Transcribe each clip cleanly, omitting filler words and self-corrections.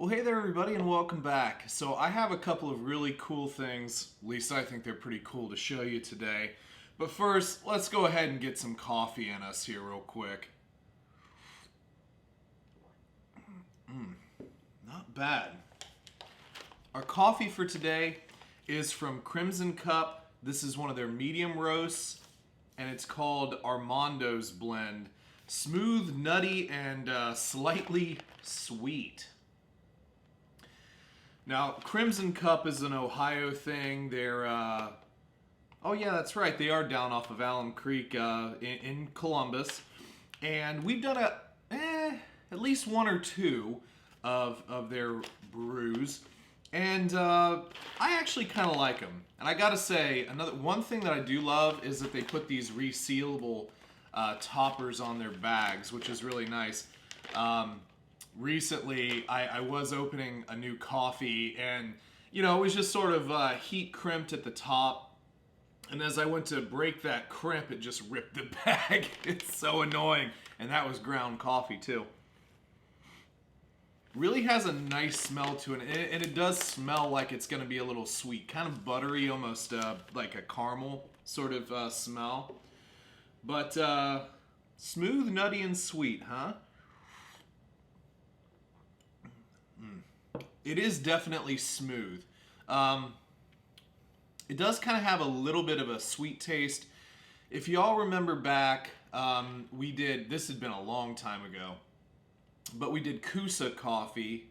Well, hey there, everybody, and welcome back. So, I have a couple of really cool things, at least I think they're pretty cool, to show you today. But first, let's go ahead and get some coffee in us here, real quick. Not bad. Our coffee for today is from Crimson Cup. This is one of their medium roasts, and it's called Armando's Blend. Smooth, nutty, and slightly sweet. Now, Crimson Cup is an Ohio thing. They're, oh yeah, that's right. They are down off of Alum Creek in Columbus. And we've done at least one or two of their brews. And I actually kind of like them. And I gotta say, one thing that I do love is that they put these resealable toppers on their bags, which is really nice. Recently, I was opening a new coffee, and it was just sort of heat crimped at the top. And as I went to break that crimp, it just ripped the bag. It's so annoying. And that was ground coffee too. Really has a nice smell to it, and it does smell like it's going to be a little sweet, kind of buttery, almost like a caramel sort of smell. But smooth, nutty, and sweet, huh? It is definitely smooth. It does kind of have a little bit of a sweet taste. If y'all remember back, this had been a long time ago, but we did Coosa coffee.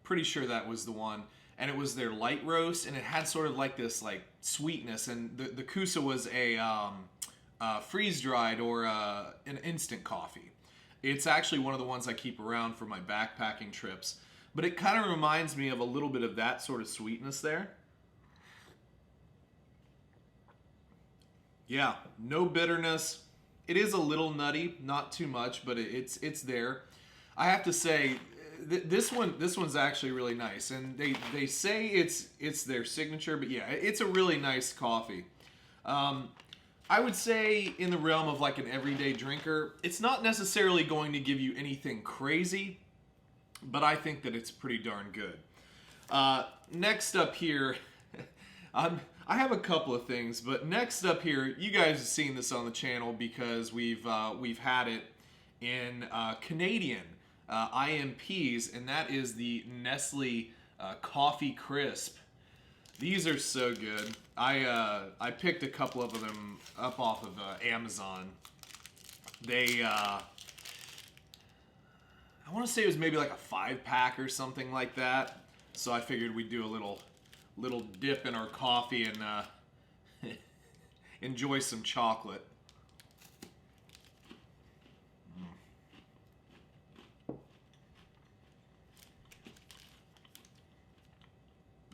Pretty sure that was the one. And it was their light roast, and it had sort of like this like sweetness. And the Coosa was a freeze-dried or an instant coffee. It's actually one of the ones I keep around for my backpacking trips. But it kind of reminds me of a little bit of that sort of sweetness there. Yeah, no bitterness. It is a little nutty, not too much, but it's there. I have to say, this one's actually really nice, and they say it's their signature, but yeah, it's a really nice coffee. I would say in the realm of like an everyday drinker, it's not necessarily going to give you anything crazy, but I think that it's pretty darn good. Next up here, I have a couple of things, but next up here, you guys have seen this on the channel because we've had it in Canadian IMPs, and that is the Nestle Coffee Crisp. These are so good. I picked a couple of them up off of Amazon. They I want to say it was maybe like a 5-pack or something like that. So I figured we'd do a little dip in our coffee and enjoy some chocolate.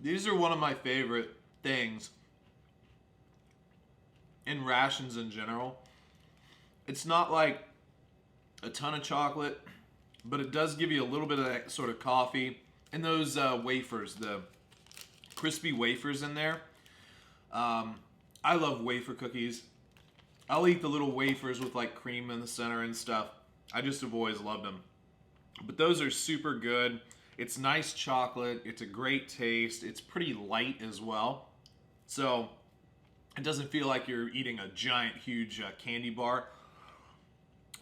These are one of my favorite things in rations in general. It's not like a ton of chocolate, but it does give you a little bit of that sort of coffee. And those wafers, the crispy wafers in there. I love wafer cookies. I'll eat the little wafers with like cream in the center and stuff. I just have always loved them. But those are super good. It's nice chocolate. It's a great taste. It's pretty light as well. So it doesn't feel like you're eating a giant, huge candy bar.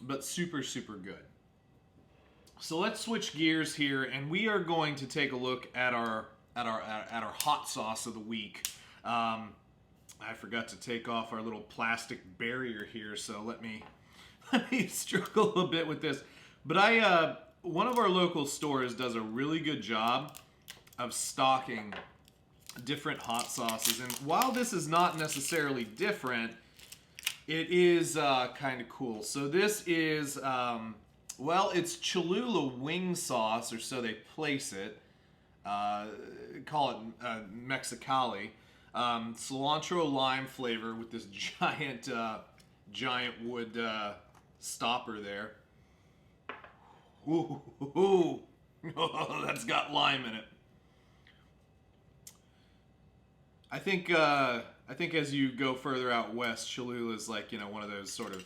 But super, super good. So let's switch gears here, and we are going to take a look at our hot sauce of the week. I forgot to take off our little plastic barrier here, so let me struggle a bit with this. But one of our local stores does a really good job of stocking different hot sauces, and while this is not necessarily different, it is kind of cool. So this is it's Cholula wing sauce, or so they place it. Call it Mexicali. Cilantro lime flavor with this giant wood stopper there. Ooh, that's got lime in it. I think as you go further out west, Cholula is like one of those sort of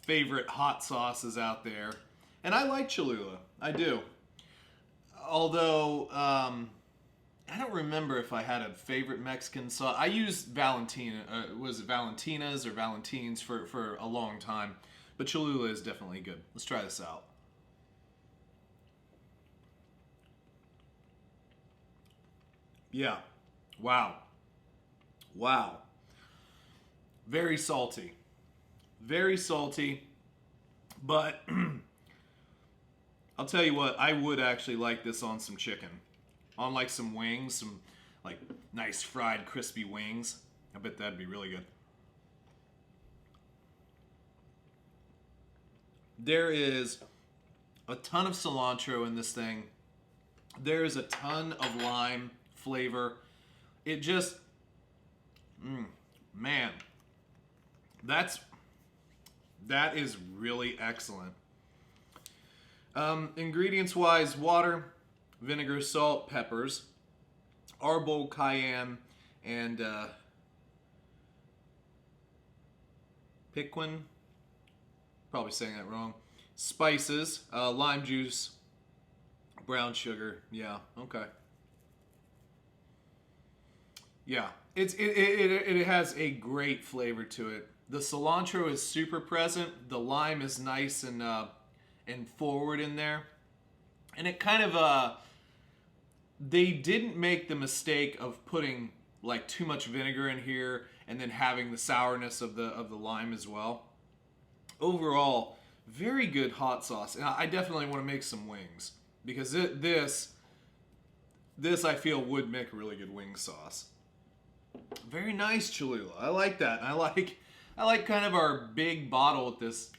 favorite hot sauces out there. And I like Cholula. I do. Although, I don't remember if I had a favorite Mexican sauce. I used Valentina, was it Valentina's or Valentines for a long time. But Cholula is definitely good. Let's try this out. Yeah. Wow. Wow. Very salty. Very salty. But I'll tell you what, I would actually like this on some chicken. On like some wings, some like nice fried crispy wings. I bet that'd be really good. There is a ton of cilantro in this thing. There is a ton of lime flavor. It just, man, that is really excellent. Ingredients wise, water, vinegar, salt, peppers, arbol, cayenne, and piquin. Probably saying that wrong. Spices, lime juice, brown sugar. Yeah, okay. Yeah, it has a great flavor to it. The cilantro is super present. The lime is nice and forward in there, and it kind of they didn't make the mistake of putting like too much vinegar in here and then having the sourness of the lime as well. Overall, very good hot sauce. And I definitely want to make some wings because this I feel would make a really good wing sauce. Very nice, Cholula. I like that. I like kind of our big bottle with this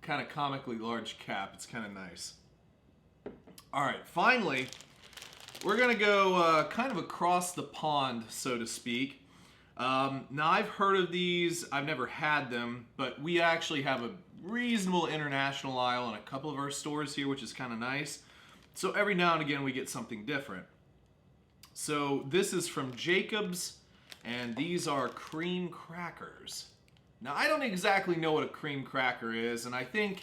kind of comically large cap. It's kind of nice. All right, finally, we're gonna go kind of across the pond, so to speak. Now I've heard of these. I've never had them, but we actually have a reasonable international aisle in a couple of our stores here, which is kind of nice. So every now and again we get something different. So this is from Jacob's, and these are cream crackers. Now I don't exactly know what a cream cracker is, and I think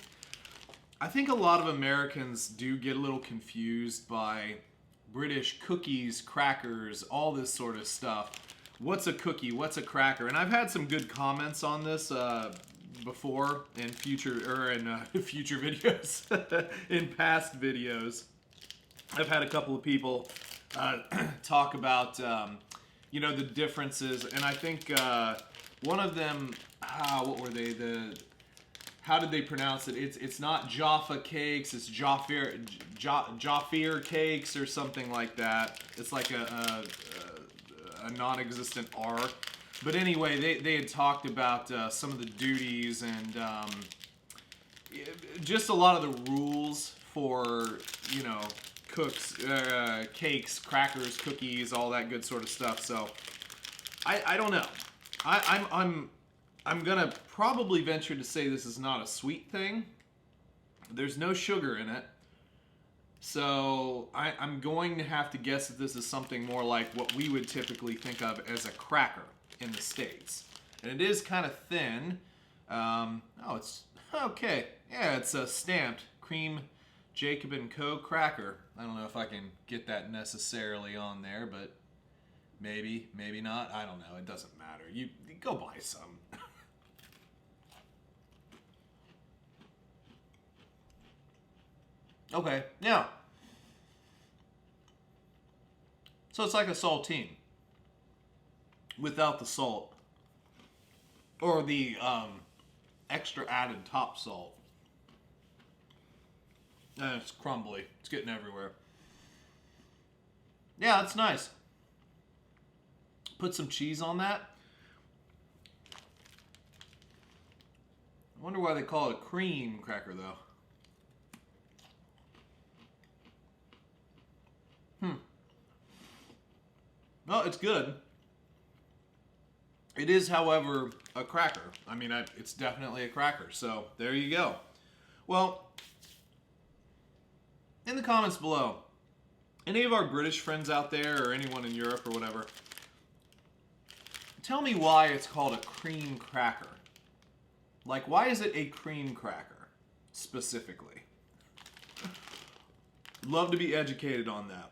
a lot of Americans do get a little confused by British cookies, crackers, all this sort of stuff. What's a cookie? What's a cracker? And I've had some good comments on this before in future future videos, in past videos. I've had a couple of people talk about the differences, and I think one of them, what were they? How did they pronounce it? It's not Jaffa cakes, it's Jaffir cakes or something like that. It's like a non-existent R. But anyway, they had talked about some of the duties and just a lot of the rules for, cakes, crackers, cookies, all that good sort of stuff. So I don't know. I'm gonna probably venture to say this is not a sweet thing. There's no sugar in it. So I'm going to have to guess that this is something more like what we would typically think of as a cracker in the States. And it is kind of thin. It's okay. Yeah, it's a stamped cream Jacob & Co. cracker. I don't know if I can get that necessarily on there, but maybe not. I don't know. It doesn't matter. You go buy some. Okay, yeah. So it's like a saltine without the salt or the extra added top salt. And it's crumbly. It's getting everywhere. Yeah, it's nice. Put some cheese on that. I wonder why they call it a cream cracker though. No, it's good. It is, however, a cracker. I mean, it's definitely a cracker. So there you go. Well, in the comments below, any of our British friends out there or anyone in Europe or whatever, tell me why it's called a cream cracker. Like, why is it a cream cracker specifically? Love to be educated on that.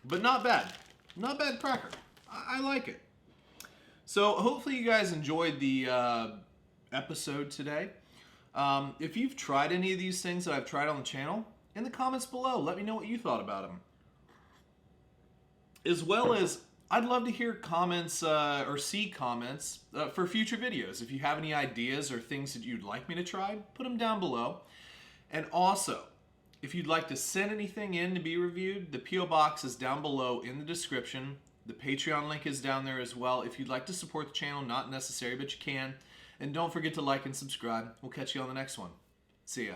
But not bad. Not bad cracker. I like it. So hopefully you guys enjoyed the episode today. If you've tried any of these things that I've tried on the channel, in the comments below, let me know what you thought about them. As well as, I'd love to hear comments or see comments for future videos. If you have any ideas or things that you'd like me to try, put them down below. And also, if you'd like to send anything in to be reviewed, the P.O. Box is down below in the description. The Patreon link is down there as well. If you'd like to support the channel, not necessary, but you can. And don't forget to like and subscribe. We'll catch you on the next one. See ya.